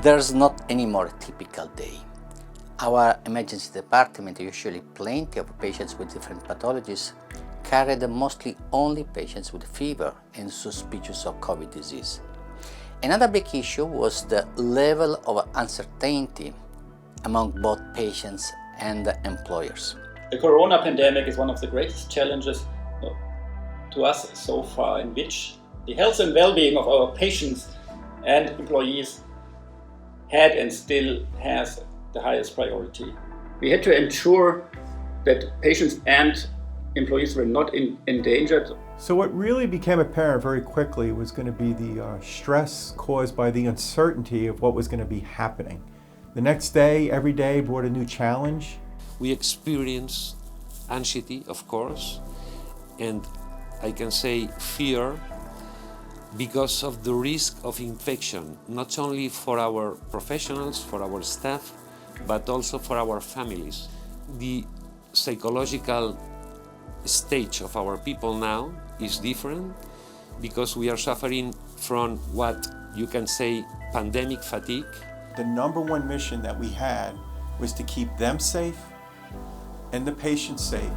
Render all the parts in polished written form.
There's not any more typical day. Our emergency department, usually plenty of patients with different pathologies, carried mostly only patients with fever and suspicious of COVID disease. Another big issue was the level of uncertainty among both patients and employers. The corona pandemic is one of the greatest challenges to us so far, in which the health and well-being of our patients and employees had and still has the highest priority. We had to ensure that patients and employees were not endangered. So what really became apparent very quickly was going to be the stress caused by the uncertainty of what was going to be happening. The next day, every day brought a new challenge. We experienced anxiety, of course, and I can say fear because of the risk of infection, not only for our professionals, for our staff, but also for our families. The psychological stage of our people now is different because we are suffering from what you can say pandemic fatigue. The number one mission that we had was to keep them safe and the patients safe.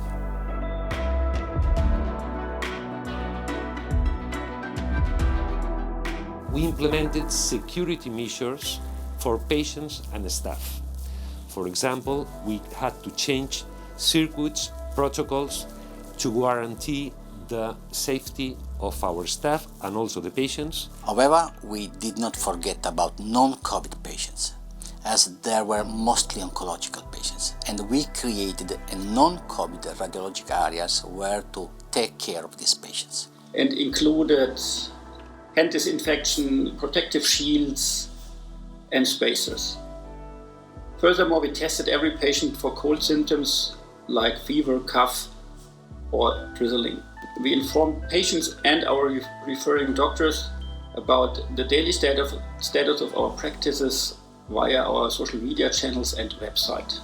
We implemented security measures for patients and staff. For example, we had to change circuits, protocols to guarantee the safety of our staff and also the patients. However, we did not forget about non-COVID patients, as there were mostly oncological patients, and we created a non-COVID radiologic areas where to take care of these patients. And included hand disinfection, protective shields, and spacers. Furthermore, we tested every patient for cold symptoms like fever, cough, or drizzling. We informed patients and our referring doctors about the daily status of our practices via our social media channels and website.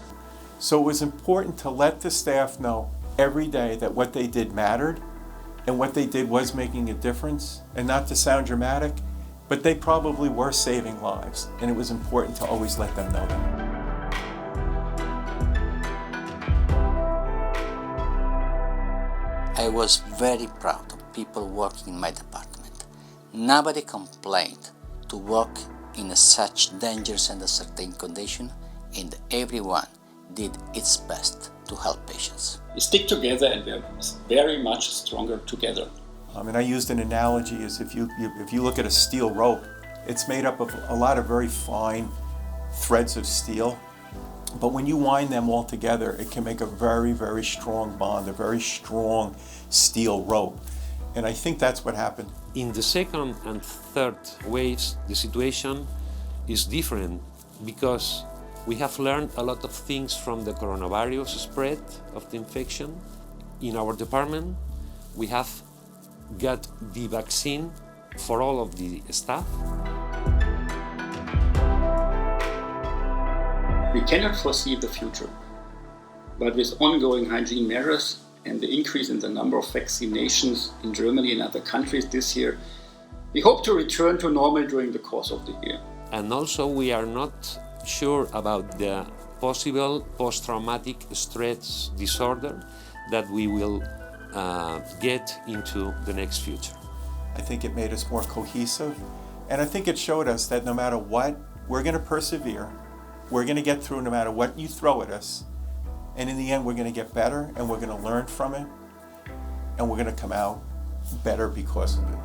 So it was important to let the staff know every day that what they did mattered and what they did was making a difference, and not to sound dramatic, but they probably were saving lives, and it was important to always let them know that. I was very proud of people working in my department. Nobody complained to work in such dangerous and uncertain condition, and everyone did its best to help patients. We stick together and we're very much stronger together. And I used an analogy as if you look at a steel rope, it's made up of a lot of very fine threads of steel. But when you wind them all together, it can make a very, very strong bond, a very strong steel rope. And I think that's what happened. In the second and third waves, the situation is different because we have learned a lot of things from the coronavirus spread of the infection. In our department, we have got the vaccine for all of the staff. We cannot foresee the future, but with ongoing hygiene measures and the increase in the number of vaccinations in Germany and other countries this year, we hope to return to normal during the course of the year. And also we are not sure about the possible post-traumatic stress disorder that we will get into the next future. I think it made us more cohesive, and I think it showed us that no matter what, we're going to persevere. We're going to get through no matter what you throw at us, and in the end we're going to get better, and we're going to learn from it, and we're going to come out better because of it.